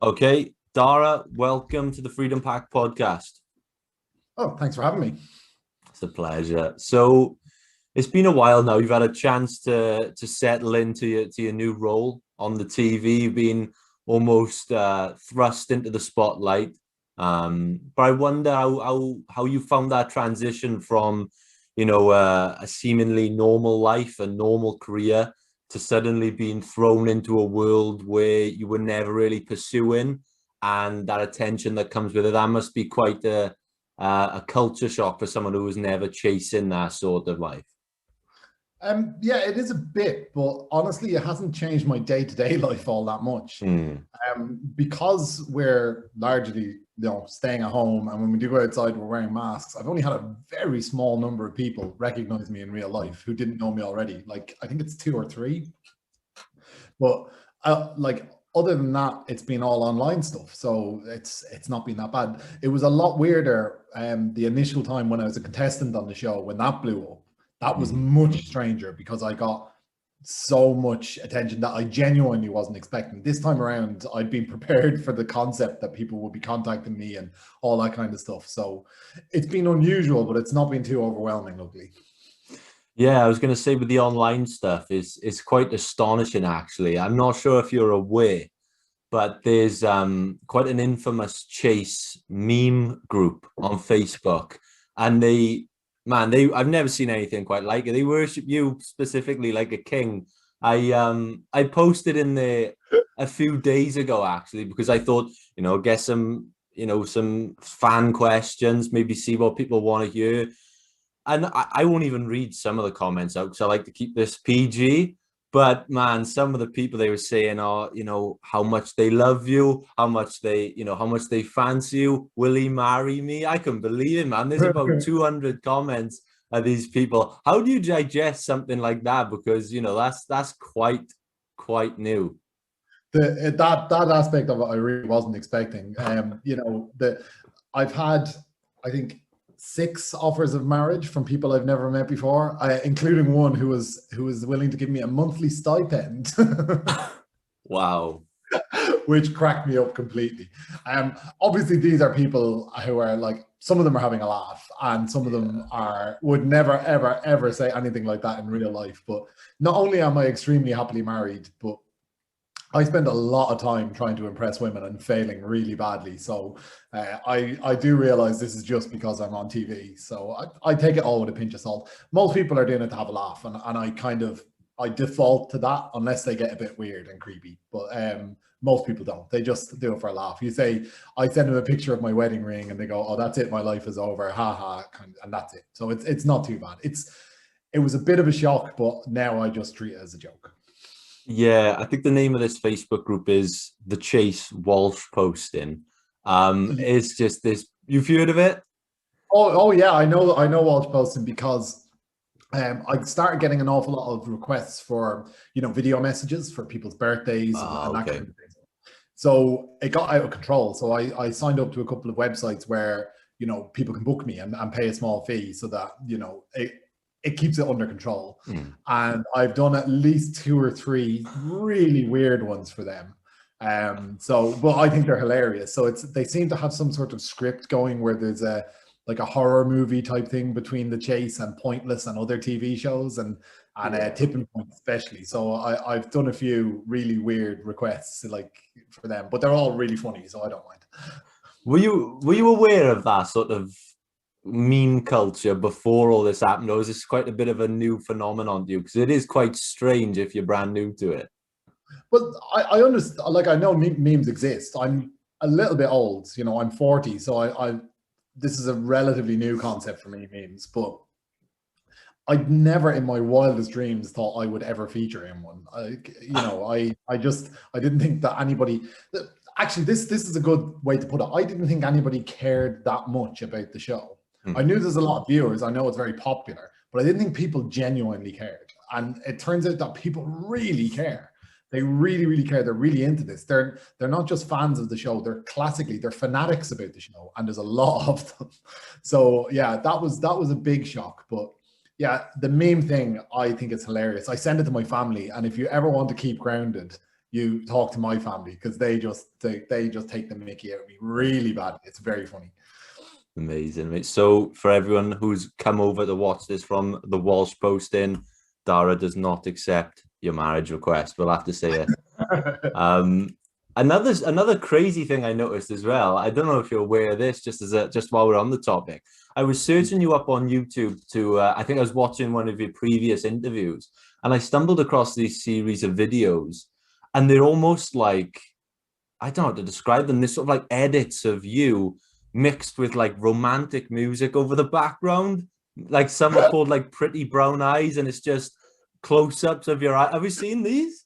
Okay, Darragh, welcome to the Freedom Pact podcast. Oh, thanks for having me. It's a pleasure. So it's been a while now. You've had a chance to settle into your new role on the TV. You've been almost thrust into the spotlight. But I wonder how you found that transition from, a seemingly normal life, a normal career, to suddenly being thrown into a world where you were never really pursuing, and that attention that comes with it. That must be quite a culture shock for someone who was never chasing that sort of life. Yeah, it is a bit, but honestly, it hasn't changed my day-to-day life all that much. Mm. Because we're largely, staying at home, and when we do go outside, we're wearing masks. I've only had a very small number of people recognize me in real life who didn't know me already. Like, I think it's 2 or 3. But other than that, it's been all online stuff, so it's not been that bad. It was a lot weirder the initial time when I was a contestant on the show, when that blew up. That was much stranger because I got so much attention that I genuinely wasn't expecting. This time around, I'd been prepared for the concept that people would be contacting me and all that kind of stuff. So it's been unusual, but it's not been too overwhelming, luckily. Yeah, I was going to say with the online stuff is quite astonishing, actually. I'm not sure if you're aware, but there's quite an infamous chase meme group on Facebook, and I've never seen anything quite like it. They worship you specifically like a king. I posted in there a few days ago, actually, because I thought, get some fan questions, maybe see what people want to hear. And I won't even read some of the comments out because I like to keep this PG. But man, some of the people, they were saying, oh, how much they love you, how much they fancy you. Will he marry me? I couldn't believe it, man. There's about 200 comments of these people. How do you digest something like that? Because that's quite new. That aspect of it I really wasn't expecting. I've had, I think, 6 offers of marriage from people I've never met before, including one who was willing to give me a monthly stipend. Wow. Which cracked me up completely. Obviously, these are people who are like, some of them are having a laugh, and some of them would never, ever, ever say anything like that in real life. But not only am I extremely happily married, but I spend a lot of time trying to impress women and failing really badly. So I do realize this is just because I'm on TV. So I take it all with a pinch of salt. Most people are doing it to have a laugh, and I default to that unless they get a bit weird and creepy. But most people don't. They just do it for a laugh. You say, I send them a picture of my wedding ring and they go, oh, that's it, my life is over, ha ha, and that's it. So it's not too bad. It was a bit of a shock, but now I just treat it as a joke. Yeah, I think the name of this Facebook group is the Chase Walsh Posting. It's just this. You've heard of it? Oh yeah, I know Walsh Posting because I started getting an awful lot of requests for video messages for people's birthdays and that kind of thing. So it got out of control. So I signed up to a couple of websites where people can book me and pay a small fee so that it keeps it under control. And I've done at least 2 or 3 really weird ones for them. But I think they're hilarious. So they seem to have some sort of script going where there's a horror movie type thing between The Chase and Pointless and other TV shows and Tipping Point especially. So I've done a few really weird requests for them, but they're all really funny, so I don't mind. Were you aware of that sort of meme culture before all this happened, or is this quite a bit of a new phenomenon to you? Because it is quite strange if you're brand new to it. Well, I understand. I know memes exist. I'm a little bit old. I'm 40, so this is a relatively new concept for me, memes. But I'd never in my wildest dreams thought I would ever feature in one. I didn't think that anybody. Actually, this is a good way to put it. I didn't think anybody cared that much about the show. I knew there's a lot of viewers. I know it's very popular, but I didn't think people genuinely cared. And it turns out that people really care. They really, really care. They're really into this. They're not just fans of the show. They're fanatics about the show, and there's a lot of them. So yeah, that was a big shock. But yeah, the meme thing, I think it's hilarious. I send it to my family, and if you ever want to keep grounded, you talk to my family, because they just take the mickey out of me really bad. It's very funny. Amazing, mate. So for everyone who's come over to watch this from the Walsh posting, Darragh does not accept your marriage request. We'll have to say it. Another crazy thing I noticed as well. I don't know if you're aware of this. Just while we're on the topic, I was searching you up on YouTube to. I think I was watching one of your previous interviews, and I stumbled across these series of videos, and they're almost like, I don't know how to describe them. They're sort of like edits of you mixed with like romantic music over the background. Like some are called like Pretty Brown Eyes, and it's just close-ups of your eye. Have you seen these?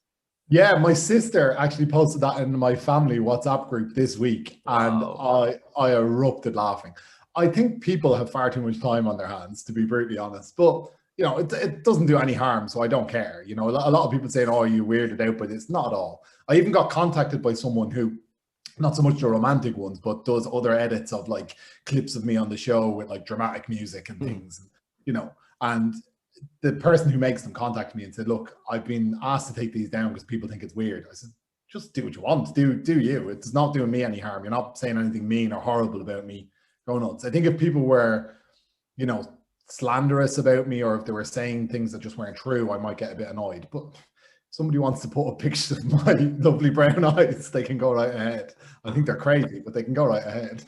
Yeah, my sister actually posted that in my family WhatsApp group this week, and I erupted laughing. I think people have far too much time on their hands, to be brutally honest. But you know, it doesn't do any harm, so I don't care. You know, a lot of people saying, "Oh, you weirded out," but it's not at all. I even got contacted by someone who, not so much the romantic ones, but does other edits of like clips of me on the show with like dramatic music and things, you know. And the person who makes them contacted me and said, "Look, I've been asked to take these down because people think it's weird." I said, "Just do what you want. Do you? It's not doing me any harm. You're not saying anything mean or horrible about me. Go nuts." I think if people were, you know, slanderous about me, or if they were saying things that just weren't true, I might get a bit annoyed. But if somebody wants to put a picture of my lovely brown eyes, they can go right ahead. I think they're crazy, but they can go right ahead.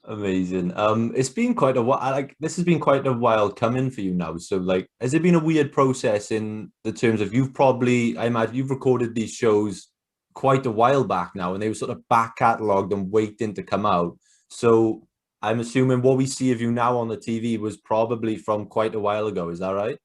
Amazing. It's been quite a while. Like this has been quite a while coming for you now. So, like, has it been a weird process in the terms of you've probably, I imagine, you've recorded these shows quite a while back now, and they were sort of back catalogued and waiting to come out. So, I'm assuming what we see of you now on the TV was probably from quite a while ago. Is that right?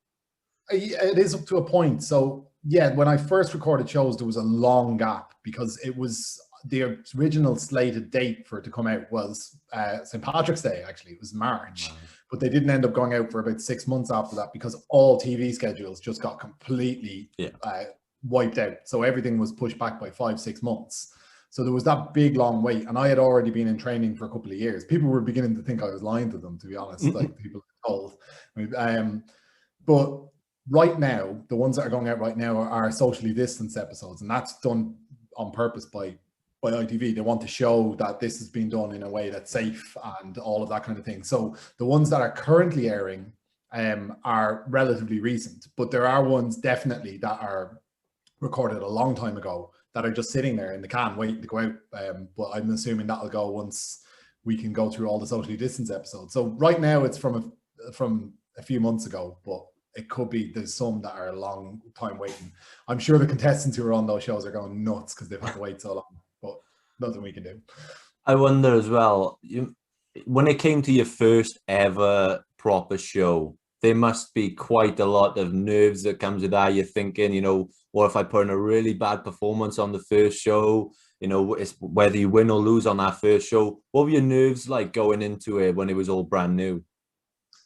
It is up to a point. So, yeah, when I first recorded shows, there was a long gap because it was the original slated date for it to come out was St. Patrick's Day, actually. It was March. Wow. But they didn't end up going out for about 6 months after that because all TV schedules just got completely wiped out. So everything was pushed back by 5-6 months. So there was that big long wait. And I had already been in training for a couple of years. People were beginning to think I was lying to them, to be honest, like people are told. But right now, the ones that are going out right now are socially distanced episodes. And that's done on purpose by ITV. They want to show that this has been done in a way that's safe and all of that kind of thing. So the ones that are currently airing are relatively recent, but there are ones definitely that are recorded a long time ago that are just sitting there in the can waiting to go out. But I'm assuming that'll go once we can go through all the socially distanced episodes. So right now it's from a few months ago, but it could be there's some that are a long time waiting. I'm sure the contestants who are on those shows are going nuts because they've had to wait so long. But nothing we can do. I wonder as well, when it came to your first ever proper show, there must be quite a lot of nerves that comes with that. You're thinking, you know, what if I put in a really bad performance on the first show? You know, it's whether you win or lose on that first show. What were your nerves like going into it when it was all brand new?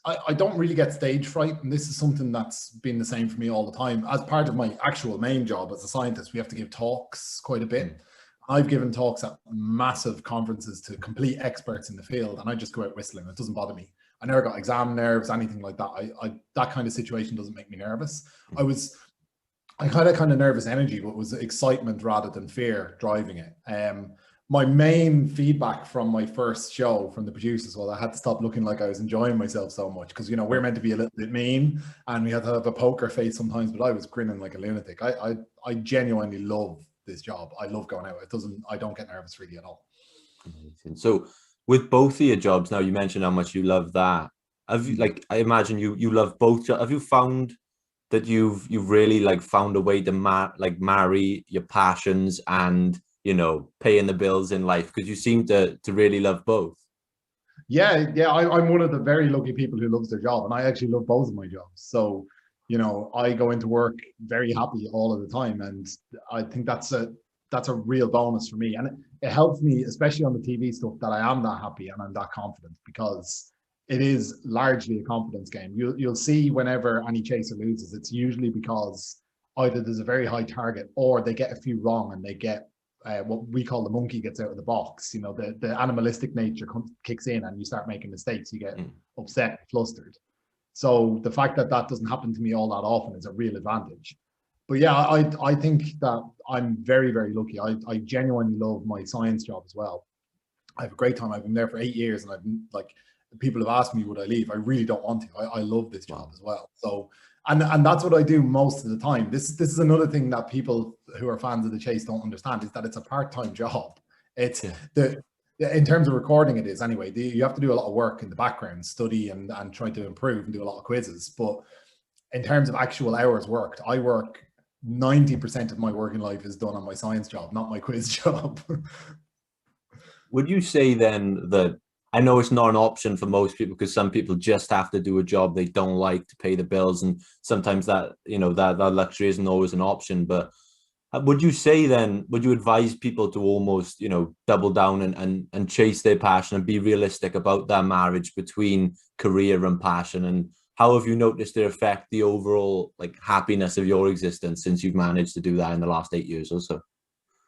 I don't really get stage fright, and this is something that's been the same for me all the time. As part of my actual main job as a scientist, we have to give talks quite a bit. I've given talks at massive conferences to complete experts in the field, and I just go out whistling. It doesn't bother me. I never got exam nerves, anything like that. That kind of situation doesn't make me nervous. I kind of nervous energy, but it was excitement rather than fear driving it. My main feedback from my first show from the producers was I had to stop looking like I was enjoying myself so much because, you know, we're meant to be a little bit mean and we had to have a poker face sometimes, but I was grinning like a lunatic. I genuinely love this job. I love going out. I don't get nervous really at all. Amazing. So with both of your jobs now, you mentioned how much you love that. Have you, like, I imagine you love both. Have you found that you've really like found a way to marry your passions and, you know, paying the bills in life, because you seem to really love both? Yeah, I'm one of the very lucky people who loves their job, and I actually love both of my jobs. So, you know, I go into work very happy all of the time, and I think that's a real bonus for me, and it helps me, especially on the TV stuff, that I am that happy and I'm that confident, because it is largely a confidence game. You'll see whenever any chaser loses, it's usually because either there's a very high target or they get a few wrong and they get what we call the monkey gets out of the box. You know, the animalistic nature kicks in and you start making mistakes. You get upset, flustered. So the fact that that doesn't happen to me all that often is a real advantage. But yeah, I think that I'm very, very lucky. I genuinely love my science job as well. I have a great time. I've been there for 8 years, and I've been like, people have asked me would I leave. I really don't want to. I love this job as well. So, and that's what I do most of the time. This is another thing that people who are fans of the chase don't understand, is that it's a part-time job. It's in terms of recording, it is anyway. You have to do a lot of work in the background, study and try to improve and do a lot of quizzes. But in terms of actual hours worked, I work 90% of my working life is done on my science job, not my quiz job. Would you say then that, I know it's not an option for most people because some people just have to do a job they don't like to pay the bills, and sometimes that, you know, that luxury isn't always an option, but would you say then, would you advise people to almost, you know, double down and chase their passion and be realistic about that marriage between career and passion? And how have you noticed it affect the overall like happiness of your existence since you've managed to do that in the last 8 years or so?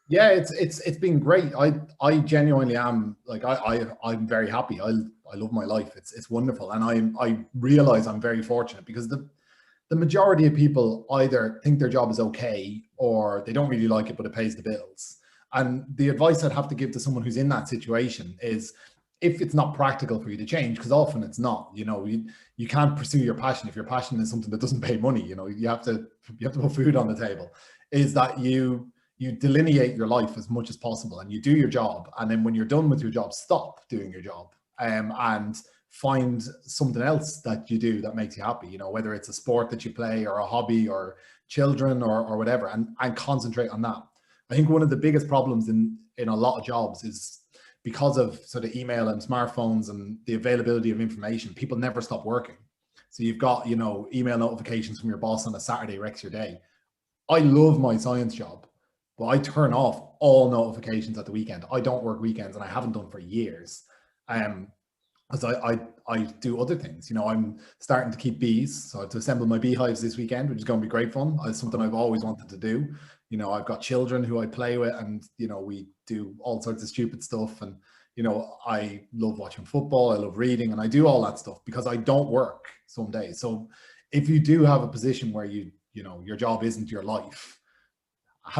Yeah, it's been great. I genuinely am like, I'm very happy. I love my life. It's wonderful, and I realize I'm very fortunate, because the majority of people either think their job is okay or they don't really like it, but it pays the bills. And the advice I'd have to give to someone who's in that situation is, if it's not practical for you to change, because often it's not, you know, you can't pursue your passion if your passion is something that doesn't pay money. You know, you have to put food on the table. Is that you delineate your life as much as possible, and you do your job, and then when you're done with your job, stop doing your job, and find something else that you do that makes you happy, you know, whether it's a sport that you play or a hobby or children or whatever, and concentrate on that. I think one of the biggest problems in a lot of jobs is, because of sort of email and smartphones and the availability of information, people never stop working. So you've got, you know, email notifications from your boss on a Saturday wrecks your day. I love my science job, but I turn off all notifications at the weekend. I don't work weekends, and I haven't done for years. Because I do other things. You know, I'm starting to keep bees, so I have to assemble my beehives this weekend, which is going to be great fun. It's something I've always wanted to do. You know, I've got children who I play with, and you know, we do all sorts of stupid stuff. And you know, I love watching football, I love reading, and I do all that stuff because I don't work some days. So if you do have a position where you know, your job isn't your life,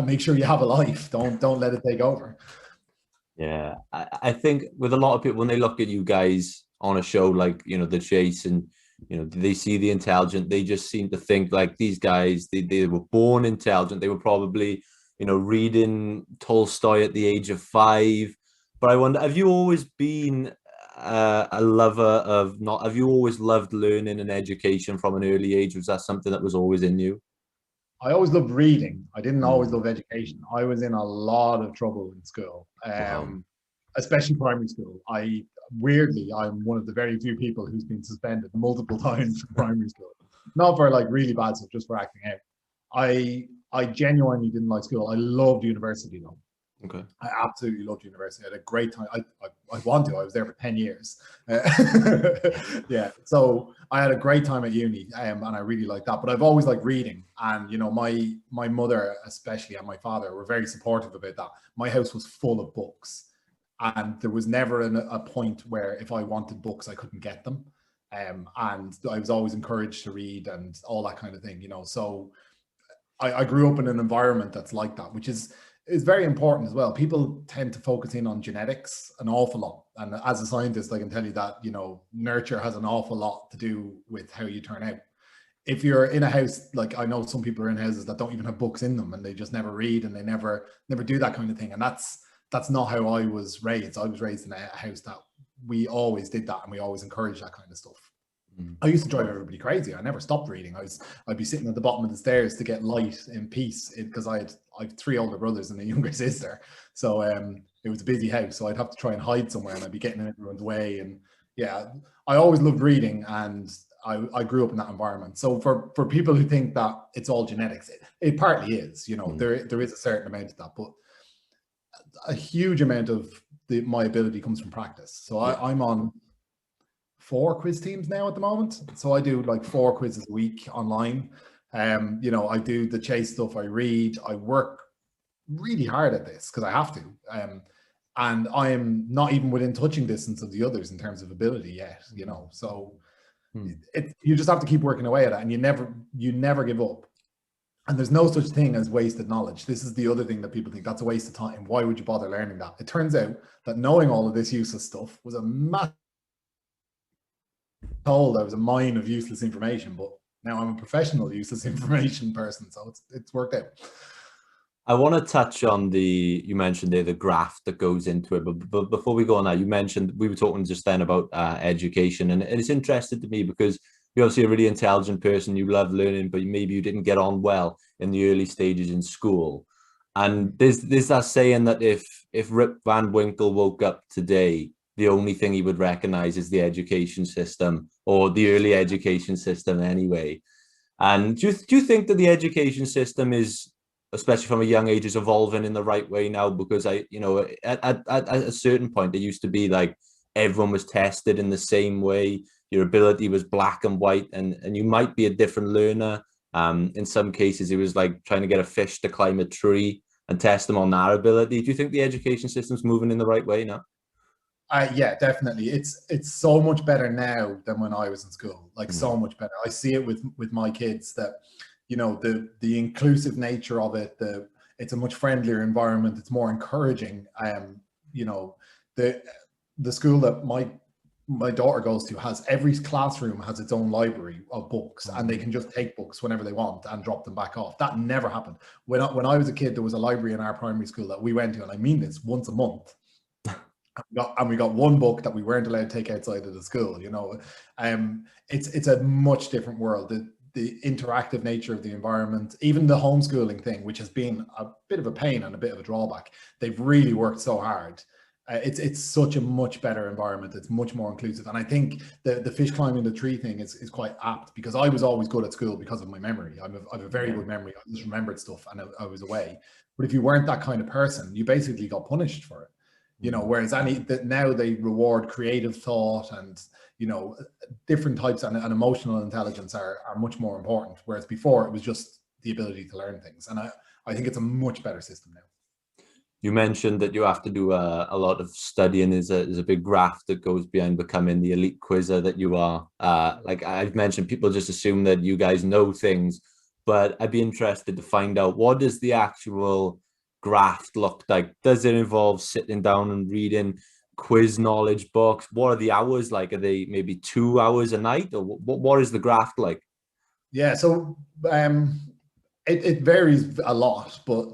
make sure you have a life. Don't let it take over. Yeah, I think with a lot of people, when they look at you guys on a show like, you know, The Chase, and, you know, they see the intelligent, they just seem to think like these guys, they were born intelligent. They were probably, you know, reading Tolstoy at the age of 5. But I wonder, have you always been a lover of, not, have you always loved learning and education from an early age? Was that something that was always in you? I always loved reading. I didn't always love education. I was in a lot of trouble in school, Wow. especially primary school. Weirdly, I'm one of the very few people who's been suspended multiple times from primary school. Not for like really bad stuff, just for acting out. I genuinely didn't like school. I loved university though. Okay. I absolutely loved university. I had a great time. I want to. I was there for 10 years. Yeah. So I had a great time at uni, and I really liked that. But I've always liked reading. And, you know, my mother, especially, and my father were very supportive about that. My house was full of books. And there was never a point where if I wanted books, I couldn't get them. And I was always encouraged to read and all that kind of thing, you know. So I grew up in an environment that's like that, which is very important as well. People tend to focus in on genetics an awful lot. And as a scientist, I can tell you that, you know, nurture has an awful lot to do with how you turn out. If you're in a house, like I know some people are in houses that don't even have books in them, and they just never read, and they never do that kind of thing. And that's not how I was raised. I was raised in a house that we always did that, and we always encouraged that kind of stuff. I used to drive everybody crazy. I never stopped reading. I'd be sitting at the bottom of the stairs to get light in peace, because I have 3 older brothers and a younger sister. So it was a busy house, so I'd have to try and hide somewhere, and I'd be getting in everyone's way. And yeah, I always loved reading, and I grew up in that environment. So for people who think that it's all genetics, it partly is. You know, there is a certain amount of that, but a huge amount of my ability comes from practice. So I'm on 4 quiz teams now at the moment. So I do like 4 quizzes a week online. You know, I do the chase stuff, I read, I work really hard at this because I have to. And I am not even within touching distance of the others in terms of ability yet, you know. So you just have to keep working away at it, and you never give up. And there's no such thing as wasted knowledge. This is the other thing that people think, that's a waste of time. Why would you bother learning that? It turns out that knowing all of this useless stuff was a massive told I was a mine of useless information, but now I'm a professional useless information person, so it's worked out. I want to touch on you mentioned there the graph that goes into it, but before we go on that, you mentioned, we were talking just then about education, and it's interesting to me because you're obviously a really intelligent person, you love learning, but maybe you didn't get on well in the early stages in school. And there's that saying that if Rip Van Winkle woke up today, the only thing he would recognize is the education system, or the early education system anyway. And do you think that the education system is, especially from a young age, is evolving in the right way now? Because at a certain point, it used to be like everyone was tested in the same way. Your ability was black and white, and you might be a different learner. In some cases, it was like trying to get a fish to climb a tree and test them on their ability. Do you think the education system's moving in the right way now? Yeah, definitely. It's so much better now than when I was in school. Like so much better. I see it with my kids that, you know, the inclusive nature of it. It's a much friendlier environment. It's more encouraging. You know, the school that my daughter goes to has, every classroom has its own library of books, and they can just take books whenever they want and drop them back off. That never happened when I was a kid. There was a library in our primary school that we went to, and I mean this, once a month. And we got one book that we weren't allowed to take outside of the school. You know, it's a much different world. The interactive nature of the environment, even the homeschooling thing, which has been a bit of a pain and a bit of a drawback, they've really worked so hard. It's such a much better environment. It's much more inclusive. And I think the fish climbing the tree thing is quite apt, because I was always good at school because of my memory. I have a very good memory. I just remembered stuff and I was away. But if you weren't that kind of person, you basically got punished for it. You know, whereas now they reward creative thought, and, you know, different types, and emotional intelligence are much more important. Whereas before it was just the ability to learn things. And I think it's a much better system now. You mentioned that you have to do a lot of studying. There's a big graph that goes behind becoming the elite quizzer that you are. Like I've mentioned, people just assume that you guys know things, but I'd be interested to find out, what does the actual graph look like? Does it involve sitting down and reading quiz knowledge books? What are the hours like? Are they maybe 2 hours a night, or what is the graph like? Yeah, so it varies a lot, but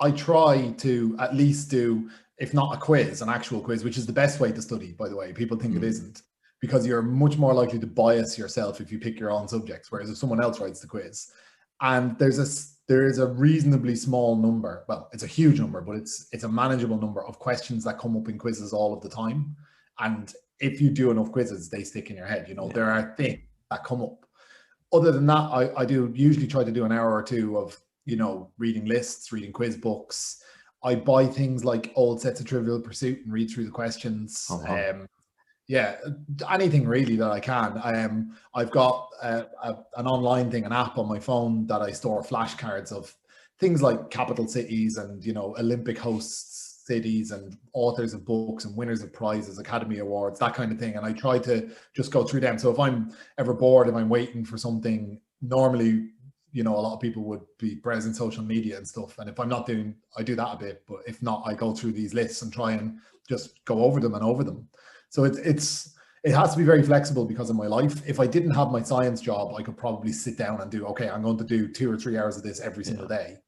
I try to at least do, if not a quiz, an actual quiz, which is the best way to study, by the way. People think it isn't, because you're much more likely to bias yourself if you pick your own subjects, whereas if someone else writes the quiz. And there is a reasonably small number, well, it's a huge number, but it's a manageable number of questions that come up in quizzes all of the time. And if you do enough quizzes, they stick in your head. You know, there are things that come up. Other than that, I do usually try to do an hour or two of, you know, reading lists, reading quiz books. I buy things like old sets of Trivial Pursuit and read through the questions. Yeah, anything really that I can. I've got an online thing, an app on my phone that I store flashcards of things like capital cities and, you know, Olympic hosts cities and authors of books and winners of prizes, Academy Awards, that kind of thing. And I try to just go through them. So if I'm ever bored, if I'm waiting for something, normally, you know, a lot of people would be browsing social media and stuff. And if I'm not doing, I do that a bit, but if not, I go through these lists and try and just go over them and over them. So it has to be very flexible because of my life. If I didn't have my science job, I could probably sit down and do, okay, I'm going to do 2 or 3 hours of this every single day.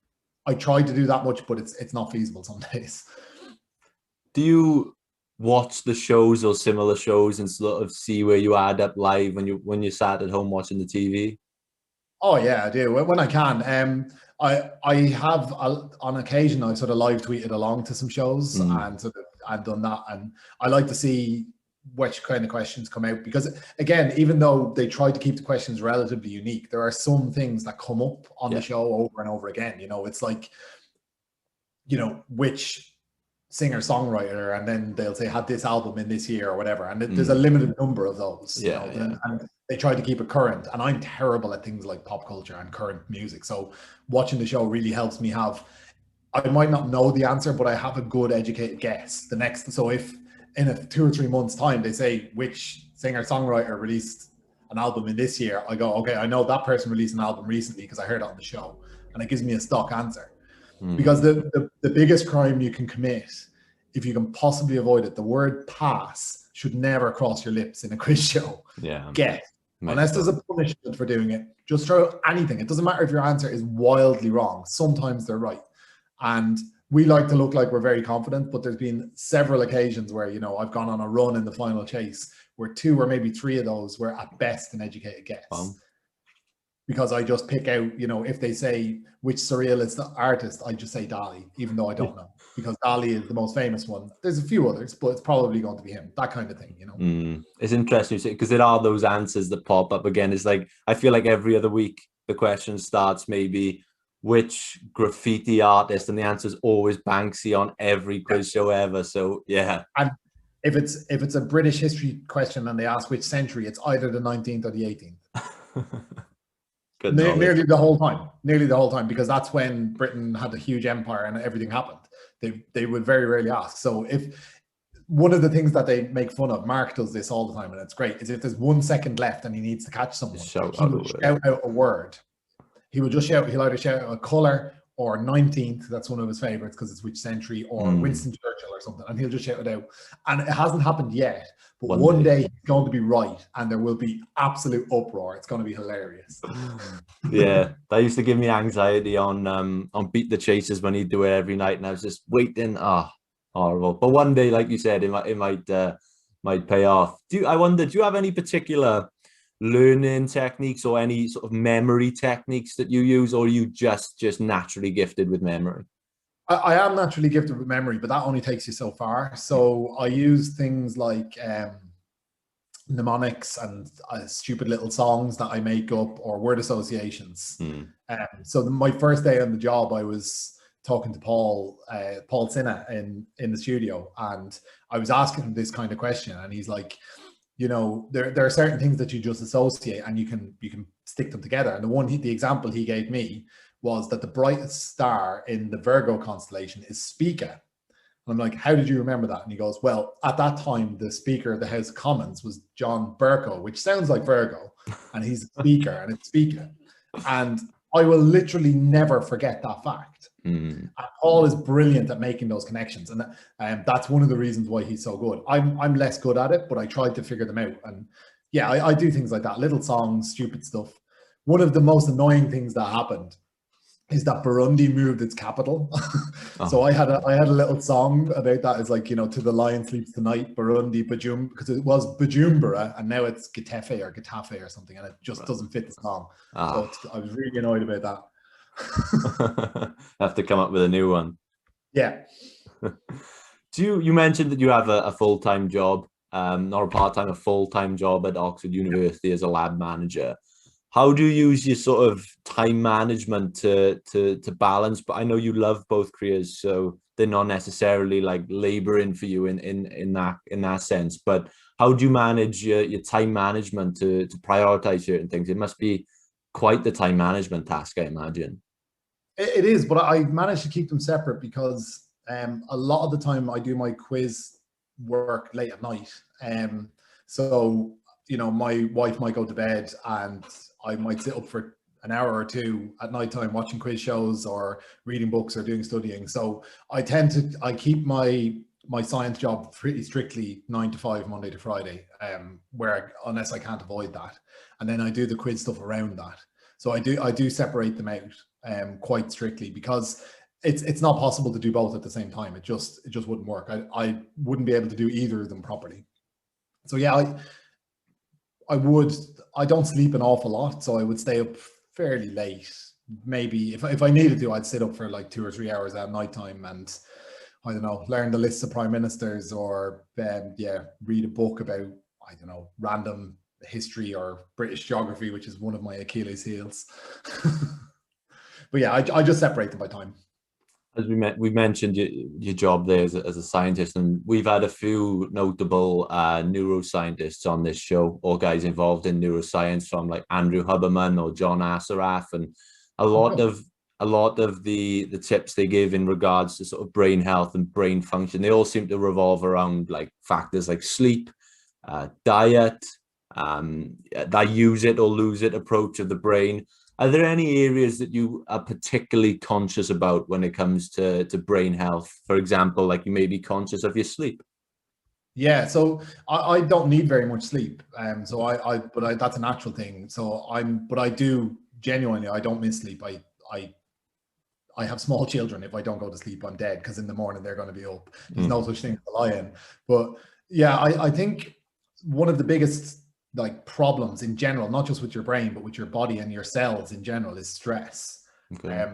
I try to do that much, but it's not feasible some days. Do you watch the shows or similar shows and sort of see where you add up live when you sat at home watching the TV? Oh yeah, I do when I can. I have on occasion I've sort of live tweeted along to some shows and sort of I've done that, and I like to see which kind of questions come out, because again, even though they try to keep the questions relatively unique, there are some things that come up on the show over and over again. You know, it's like, you know, which singer-songwriter, and then they'll say had this album in this year or whatever, and there's a limited number of those. And they try to keep it current, and I'm terrible at things like pop culture and current music, so watching the show really helps me I might not know the answer, but I have a good educated guess. So if in 2 or 3 months time they say which singer-songwriter released an album in this year, I go, okay, I know that person released an album recently because I heard it on the show, and it gives me a stock answer. Because the biggest crime you can commit, if you can possibly avoid it, the word pass should never cross your lips in a quiz show. Yeah. Unless there's a punishment for doing it, just throw anything. It doesn't matter if your answer is wildly wrong. Sometimes they're right. And we like to look like we're very confident, but there's been several occasions where, you know, I've gone on a run in the final chase where 2 or maybe 3 of those were at best an educated guess. Because I just pick out, you know, if they say which surrealist artist, I just say Dali, even though I don't know, because Dali is the most famous one. There's a few others, but it's probably going to be him. That kind of thing, you know. It's interesting because there are those answers that pop up again. It's like, I feel like every other week the question starts maybe which graffiti artist, and the answer is always Banksy on every quiz show ever. So yeah. And if it's a British history question and they ask which century, it's either the 19th or the 18th. Nearly the whole time, because that's when Britain had a huge empire and everything happened. They would very rarely ask. So if one of the things that they make fun of, Mark does this all the time, and it's great, is if there's 1 second left and he needs to catch someone, he will shout out a word. He will just shout, he'll either shout out a colour or 19th, that's one of his favorites because it's which century, or Winston Churchill or something, and he'll just shout it out. And it hasn't happened yet, but one day he's going to be right and there will be absolute uproar. It's going to be hilarious. Yeah, that used to give me anxiety on Beat the Chasers when he'd do it every night, and I was just waiting. Horrible. But one day, like you said, it might pay off. I wonder, do you have any particular learning techniques or any sort of memory techniques that you use, or are you just naturally gifted with memory? I am naturally gifted with memory, but that only takes you so far. So I use things like mnemonics and stupid little songs that I make up, or word associations. So my first day on the job, I was talking to Paul Sinha in the studio, and I was asking him this kind of question, and he's like, you know, there are certain things that you just associate and you can stick them together. And the example he gave me was that the brightest star in the Virgo constellation is Spica. And I'm like, how did you remember that? And he goes, well, at that time, the Speaker of the House of Commons was John Bercow, which sounds like Virgo, and he's a speaker, and it's Spica. And I will literally never forget that fact. And Paul is brilliant at making those connections, and that's one of the reasons why he's so good. I'm less good at it, but I tried to figure them out. And yeah, I do things like that, little songs, stupid stuff. One of the most annoying things that happened is that Burundi moved its capital. So I had a little song about that. It's like, you know, to the lion sleeps tonight, Burundi, Bajum, because it was Bujumbura, and now it's Getafe or something, and it just doesn't fit the song. So I was really annoyed about that. Have to come up with a new one. Yeah. You mentioned that you have a full-time job, not a part-time, a full-time job at Oxford University as a lab manager. How do you use your sort of time management to balance? But I know you love both careers, so they're not necessarily like laboring for you in that sense. But how do you manage your time management to prioritize certain things? It must be quite the time management task, I imagine. It is, but I managed to keep them separate because a lot of the time I do my quiz work late at night. So, you know, my wife might go to bed and I might sit up for an hour or two at night time watching quiz shows or reading books or doing studying. So I keep my science job pretty strictly 9 to 5, Monday to Friday, unless I can't avoid that. And then I do the quiz stuff around that. So I do separate them out quite strictly, because it's not possible to do both at the same time. It just wouldn't work. I wouldn't be able to do either of them properly. So yeah, I don't sleep an awful lot, so I would stay up fairly late. Maybe if I needed to, I'd sit up for like 2 or 3 hours at night time and, I don't know, learn the lists of prime ministers, or read a book about, I don't know, random history or British geography, which is one of my Achilles heels. But yeah, I just separate them by time. As we mentioned your job there as a scientist, and we've had a few notable neuroscientists on this show, or guys involved in neuroscience, from like Andrew Huberman or John Assaraf, and a lot of the tips they give in regards to sort of brain health and brain function, they all seem to revolve around like factors like sleep, diet, that use it or lose it approach of the brain. Are there any areas that you are particularly conscious about when it comes to brain health? For example, like you may be conscious of your sleep. Yeah, so I don't need very much sleep. But that's a natural thing. But I do genuinely, I don't miss sleep. I have small children. If I don't go to sleep, I'm dead, because in the morning they're going to be up. There's no such thing as a lion. But yeah, I think one of the biggest like problems in general, not just with your brain, but with your body and your cells in general, is stress. Okay.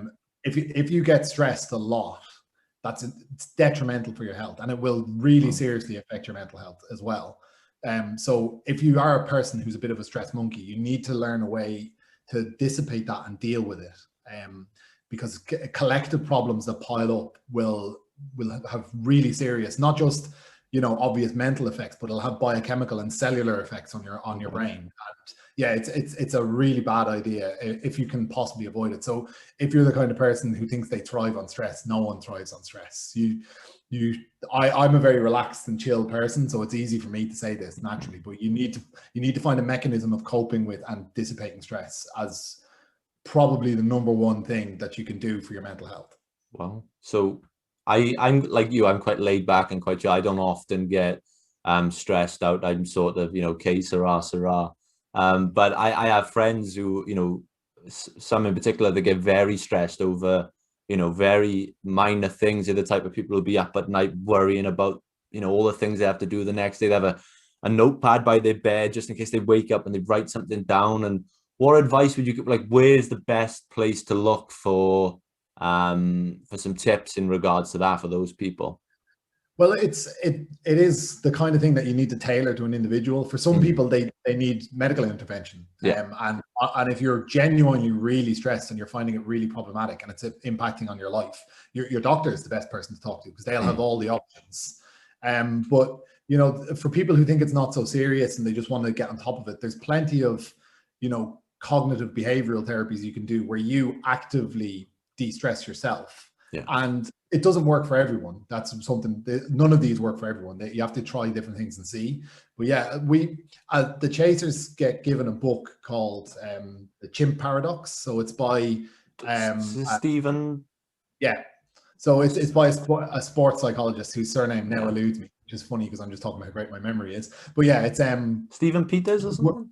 If you get stressed a lot, it's detrimental for your health, and it will really seriously affect your mental health as well. So if you are a person who's a bit of a stress monkey, you need to learn a way to dissipate that and deal with it. Because collective problems that pile up will have really serious, not just, you know, obvious mental effects, but it'll have biochemical and cellular effects on your brain. And yeah, it's a really bad idea if you can possibly avoid it. So if you're the kind of person who thinks they thrive on stress, no one thrives on stress. I'm a very relaxed and chill person, so it's easy for me to say this naturally, but you need to find a mechanism of coping with and dissipating stress as probably the number one thing that you can do for your mental health. Wow. So I'm like you, I'm quite laid back and quite chill. I don't often get stressed out. I'm sort of, you know, que sera, sera. But I have friends who, you know, some in particular, they get very stressed over, you know, very minor things. They're the type of people who'll be up at night worrying about, you know, all the things they have to do the next day. They have a notepad by their bed just in case they wake up and they write something down. And what advice would you give? Like, where's the best place to look for some tips in regards to that for those people? Well, it is the kind of thing that you need to tailor to an individual. For some people, they need medical intervention. And if you're genuinely really stressed and you're finding it really problematic and it's impacting on your life, your doctor is the best person to talk to, because they'll have all the options. But you know, for people who think it's not so serious and they just want to get on top of it, there's plenty of, you know, cognitive behavioral therapies you can do where you actively de-stress yourself. And it doesn't work for everyone. That's something, none of these work for everyone. You have to try different things and see. But yeah, the Chasers get given a book called The Chimp Paradox. So it's by Stephen. Yeah. So it's by a sports psychologist whose surname now eludes me, which is funny because I'm just talking about how great my memory is. But yeah, it's Stephen Peters or something.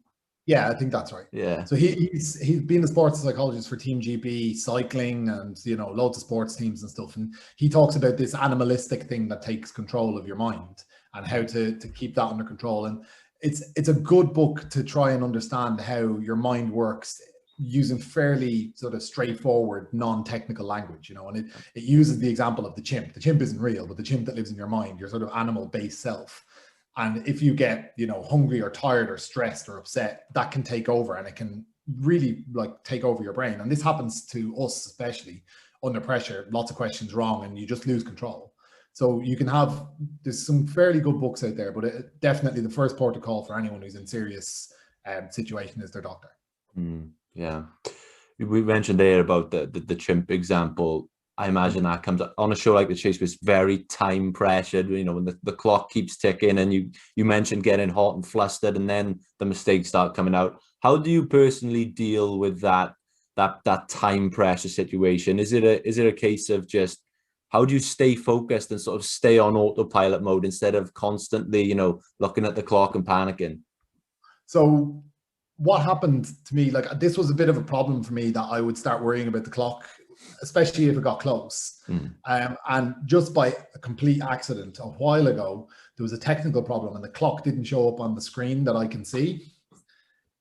Yeah, I think that's right. Yeah. So he's been a sports psychologist for Team GB, cycling, and, you know, loads of sports teams and stuff. And he talks about this animalistic thing that takes control of your mind and how to keep that under control. And it's a good book to try and understand how your mind works using fairly sort of straightforward, non-technical language, you know. And it uses the example of the chimp. The chimp isn't real, but the chimp that lives in your mind, your sort of animal-based self. And if you get, you know, hungry or tired or stressed or upset, that can take over, and it can really like take over your brain. And this happens to us, especially under pressure, lots of questions wrong, and you just lose control. So you can there's some fairly good books out there, but definitely the first port of call for anyone who's in serious situation is their doctor. Yeah. We mentioned there about the chimp example. I imagine that comes on a show like The Chase, was very time pressured, you know, when the clock keeps ticking, and you mentioned getting hot and flustered, and then the mistakes start coming out. How do you personally deal with that time pressure situation? Is it a case of just, how do you stay focused and sort of stay on autopilot mode instead of constantly, you know, looking at the clock and panicking? So what happened to me, like, this was a bit of a problem for me, that I would start worrying about the clock, especially if it got close. And just by a complete accident, a while ago, there was a technical problem and the clock didn't show up on the screen that I can see.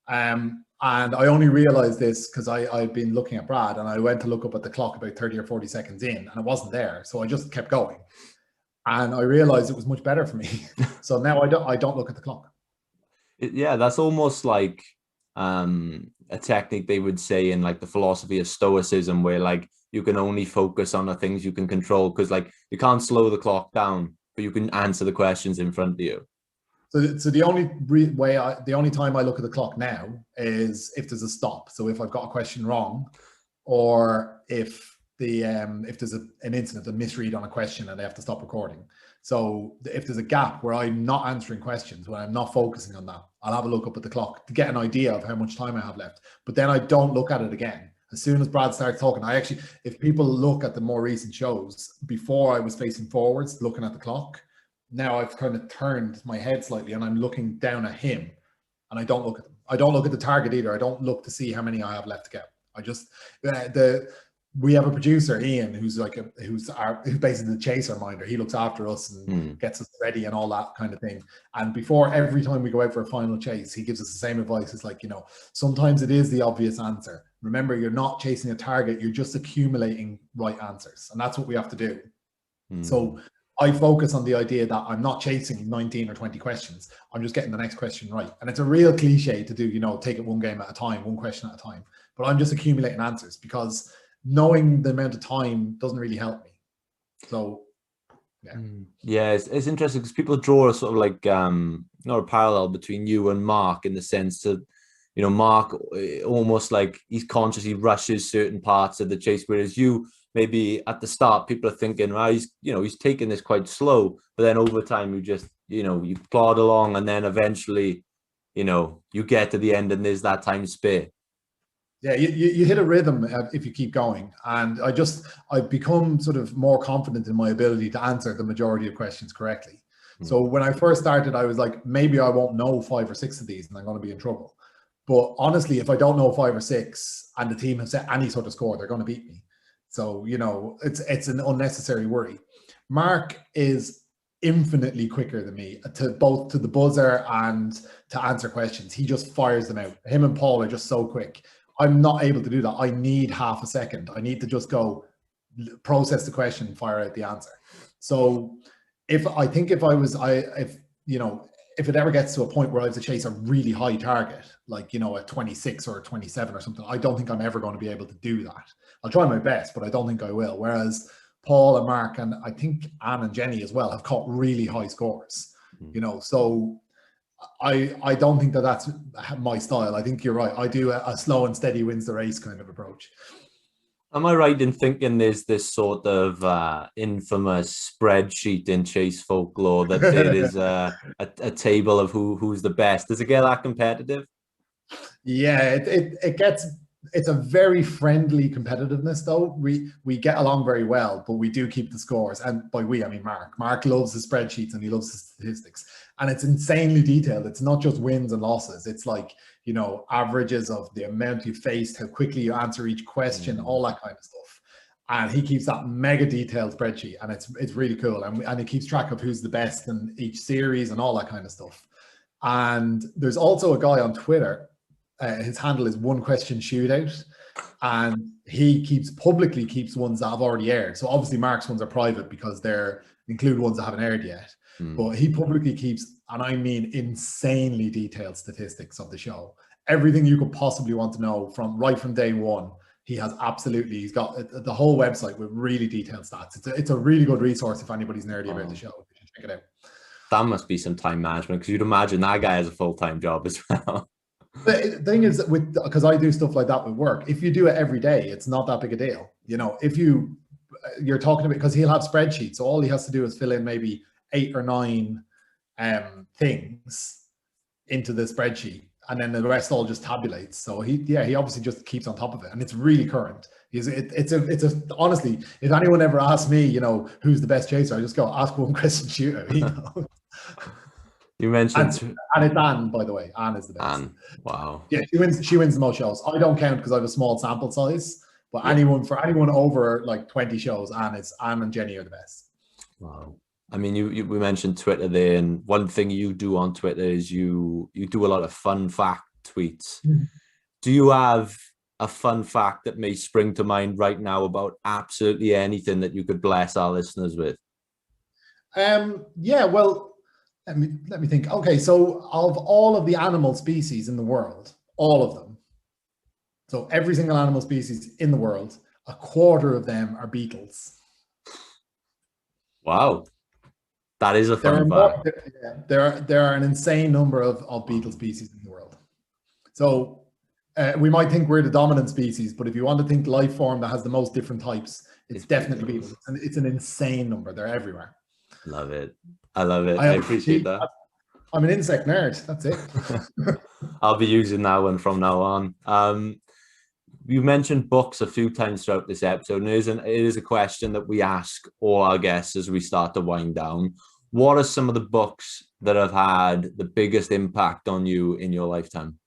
And I only realized this because I'd been looking at Brad, and I went to look up at the clock about 30 or 40 seconds in, and it wasn't there. So I just kept going. And I realized it was much better for me. So now I don't look at the clock. Yeah, that's almost like a technique they would say in like the philosophy of Stoicism, where like you can only focus on the things you can control, because like you can't slow the clock down, but you can answer the questions in front of you. So the only time I look at the clock now is if there's a stop. So if I've got a question wrong, or if there's an incident, a misread on a question, and they have to stop recording. So if there's a gap where I'm not answering questions, when I'm not focusing on that, I'll have a look up at the clock to get an idea of how much time I have left. But then I don't look at it again. As soon as Brad starts talking, if people look at the more recent shows, before I was facing forwards, looking at the clock. Now I've kind of turned my head slightly and I'm looking down at him, and I don't look at them. I don't look at the target either. I don't look to see how many I have left to get. I just, we have a producer, Ian, who's basically the chaser minder. He looks after us and gets us ready and all that kind of thing. And before every time we go out for a final chase, he gives us the same advice. It's like, sometimes it is the obvious answer. Remember, you're not chasing a target. You're just accumulating right answers. And that's what we have to do. So I focus on the idea that I'm not chasing 19 or 20 questions. I'm just getting the next question right. And it's a real cliche to do, take it one game at a time, one question at a time. But I'm just accumulating answers, because knowing the amount of time doesn't really help me. So, yeah. Yeah, it's interesting because people draw a sort of like, not a parallel between you and Mark, in the sense that, Mark almost like he's consciously rushes certain parts of the chase, whereas you, maybe at the start, people are thinking, well, he's taking this quite slow, but then over time you just, you plod along, and then eventually, you get to the end and there's that time spare. Yeah, you hit a rhythm if you keep going. And I've become sort of more confident in my ability to answer the majority of questions correctly. So when I first started, I was like, maybe I won't know 5 or 6 of these and I'm going to be in trouble. But honestly, if I don't know 5 or 6 and the team have set any sort of score, they're going to beat me. So, it's an unnecessary worry. Mark is infinitely quicker than me both to the buzzer and to answer questions. He just fires them out. Him and Paul are just so quick. I'm not able to do that. I need half a second. I need to just go process the question, fire out the answer. So if it ever gets to a point where I have to chase a really high target, like, a 26 or a 27 or something, I don't think I'm ever going to be able to do that. I'll try my best, but I don't think I will. Whereas Paul and Mark, and I think Anne and Jenny as well, have caught really high scores, so I don't think that's my style. I think you're right. I do a slow and steady wins the race kind of approach. Am I right in thinking there's this sort of infamous spreadsheet in chase folklore that there is a table of who's the best? Does it get that competitive? Yeah, it's a very friendly competitiveness, though. We get along very well, but we do keep the scores. And by we, I mean Mark. Mark loves the spreadsheets and he loves the statistics. And it's insanely detailed. It's not just wins and losses. It's like, averages of the amount you faced, how quickly you answer each question, all that kind of stuff. And he keeps that mega detailed spreadsheet, and it's really cool. And he keeps track of who's the best in each series and all that kind of stuff. And there's also a guy on Twitter. His handle is One Question Shootout, and he publicly keeps ones that have already aired. So obviously Mark's ones are private because they're include ones that haven't aired yet. But he publicly keeps, and I mean insanely detailed statistics of the show. Everything you could possibly want to know right from day one. He's got the whole website with really detailed stats. It's a really good resource if anybody's nerdy about the show. You should check it out. That must be some time management, because you'd imagine that guy has a full-time job as well. The thing is, because I do stuff like that with work, if you do it every day, it's not that big a deal. If you're talking about, because he'll have spreadsheets, so all he has to do is fill in maybe 8 or 9 things into the spreadsheet, and then the rest all just tabulates. So he obviously just keeps on top of it, and it's really current. Honestly, if anyone ever asks me, who's the best chaser, I just go ask One Question Shootout. You mentioned, and it's Anne, by the way. Anne is the best. Anne, wow. Yeah, she wins the most shows. I don't count because I have a small sample size. But for anyone over like 20 shows, Anne and Jenny are the best. Wow. I mean, we mentioned Twitter there, and one thing you do on Twitter is you do a lot of fun fact tweets. Do you have a fun fact that may spring to mind right now about absolutely anything that you could bless our listeners with? Yeah, well, let me think. Okay, so of all of the animal species in the world, all of them, so every single animal species in the world, 1/4 of them are beetles. Wow. That is a fun fact. There are an insane number of beetle species in the world. So we might think we're the dominant species, but if you want to think life form that has the most different types, it's definitely beetles. And it's an insane number. They're everywhere. Love it. I love it. I appreciate that. I'm an insect nerd. That's it. I'll be using that one from now on. You mentioned books a few times throughout this episode, and it is a question that we ask all our guests as we start to wind down. What are some of the books that have had the biggest impact on you in your lifetime?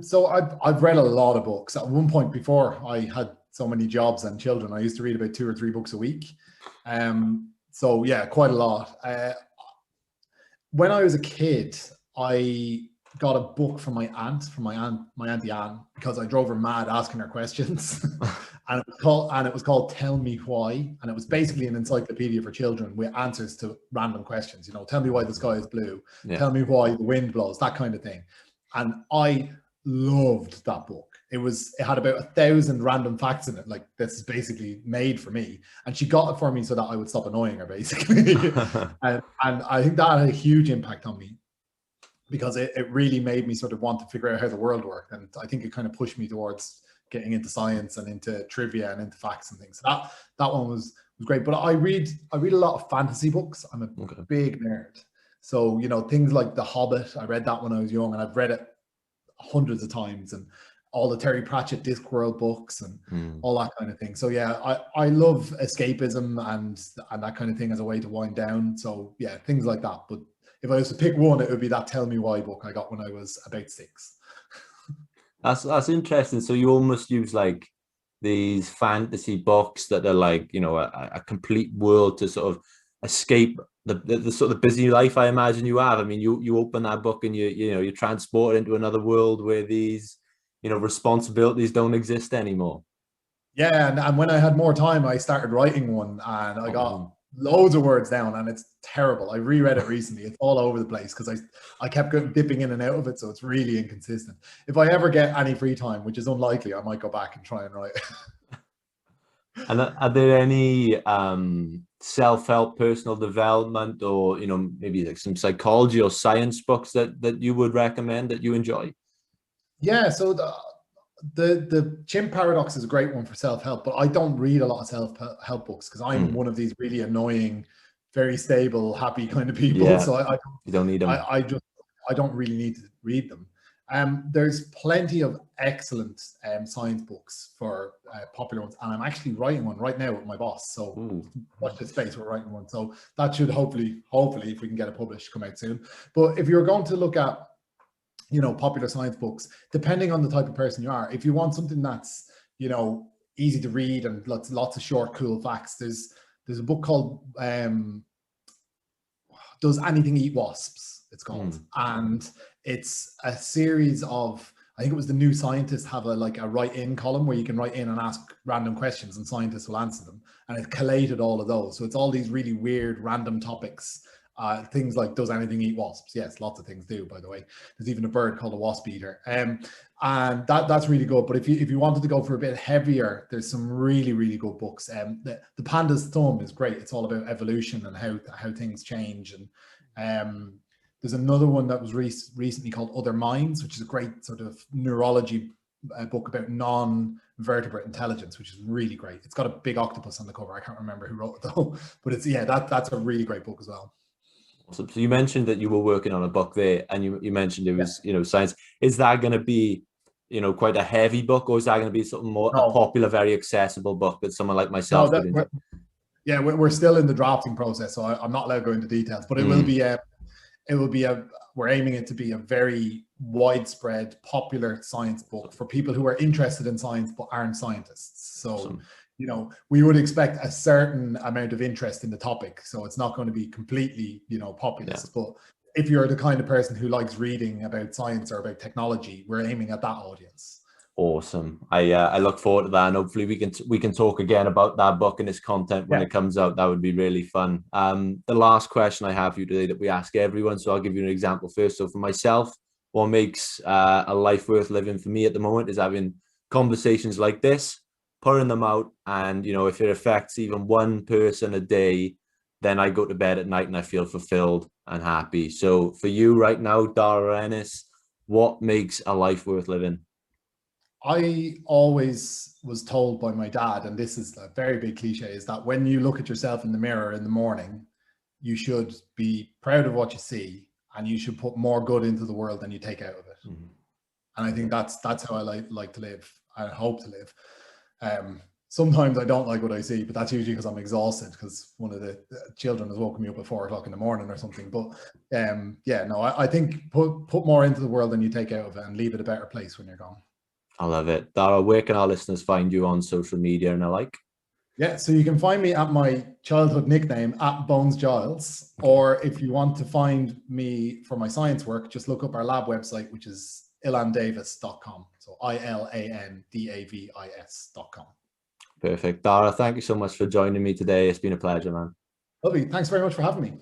So I've read a lot of books. At one point, before I had so many jobs and children, I used to read about 2 or 3 books a week. So yeah, quite a lot. When I was a kid, I got a book from my auntie Anne, because I drove her mad asking her questions. And it was called Tell Me Why, and it was basically an encyclopedia for children with answers to random questions. You know, tell me why the sky is blue, tell me why the wind blows, that kind of thing. And I loved that book. It had about 1,000 random facts in it. Like, this is basically made for me. And she got it for me so that I would stop annoying her, basically. and I think that had a huge impact on me, because it really made me sort of want to figure out how the world worked. And I think it kind of pushed me towards getting into science and into trivia and into facts and things. So that one was great. But I read a lot of fantasy books. I'm a big nerd. So, you know, things like The Hobbit, I read that when I was young, and I've read it hundreds of times, and all the Terry Pratchett Discworld books and all that kind of thing. So yeah, I love escapism and that kind of thing as a way to wind down. So yeah, things like that. But if I was to pick one, it would be that Tell Me Why book I got when I was about 6. That's interesting. So you almost use like these fantasy books that are like, you know, a complete world to sort of escape the sort of busy life I imagine you have. I mean, you open that book and you're transported into another world where these, you know, responsibilities don't exist anymore. Yeah, and when I had more time, I started writing one, and I got loads of words down, and it's terrible. I reread it recently. It's all over the place because I kept dipping in and out of it, so it's really inconsistent. If I ever get any free time, which is unlikely, I might go back and try and write. And are there any self-help, personal development, or, you know, maybe like some psychology or science books that you would recommend that you enjoy? Yeah, so the chimp paradox is a great one for self-help, but I don't read a lot of self-help books because I'm one of these really annoying, very stable, happy kind of people. Yeah, so you don't need them. I don't really need to read them. There's plenty of excellent science books for popular ones, and I'm actually writing one right now with my boss. So watch this space, we're writing one. So that should hopefully, if we can get it published, come out soon. But if you're going to look at, you know, popular science books, depending on the type of person you are, if you want something that's, you know, easy to read and lots of short, cool facts, there's a book called Does Anything Eat Wasps? It's called, and it's a series of, I think it was the New Scientist have a write-in column where you can write in and ask random questions and scientists will answer them, and it collated all of those. So it's all these really weird random topics. Things like, does anything eat wasps? Yes, lots of things do, by the way. There's even a bird called a wasp eater. And that's really good. But if you wanted to go for a bit heavier, there's some really, really good books. The Panda's Thumb is great. It's all about evolution and how things change. And there's another one that was recently called Other Minds, which is a great sort of neurology book about non-vertebrate intelligence, which is really great. It's got a big octopus on the cover. I can't remember who wrote it though, but it's, yeah, that's a really great book as well. So you mentioned that you were working on a book there, and you mentioned it was, you know, science. Is that going to be, you know, quite a heavy book, or is that going to be something more a popular, very accessible book that someone like myself could enjoy? Yeah, we're still in the drafting process, so I'm not allowed to go into details. But it will be we're aiming it to be a very widespread, popular science book for people who are interested in science but aren't scientists. So. Awesome. You know, we would expect a certain amount of interest in the topic. So it's not going to be completely, you know, populist. Yeah. But if you're the kind of person who likes reading about science or about technology, we're aiming at that audience. Awesome. I look forward to that, and hopefully we can talk again about that book and its content when it comes out. That would be really fun. The last question I have for you today that we ask everyone, so I'll give you an example first. So for myself, what makes a life worth living for me at the moment is having conversations like this, pouring them out, and, you know, if it affects even one person a day, then I go to bed at night and I feel fulfilled and happy. So for you right now, Darragh Ennis, what makes a life worth living? I always was told by my dad, and this is a very big cliche, is that when you look at yourself in the mirror in the morning, you should be proud of what you see, and you should put more good into the world than you take out of it. Mm-hmm. And I think that's how I like to live. I hope to live. Sometimes I don't like what I see, but that's usually because I'm exhausted, because one of the children has woken me up at 4 o'clock in the morning or something. But yeah, no, I think put more into the world than you take out of it, and leave it a better place when you're gone. I love it. Darragh, where can our listeners find you on social media and the like? Yeah, so you can find me at my childhood nickname, at Bones Giles, or if you want to find me for my science work, just look up our lab website, which is ilandavis.com. So ILANDAVIS.com. Perfect. Darragh, thank you so much for joining me today. It's been a pleasure, man. Lovely. Thanks very much for having me.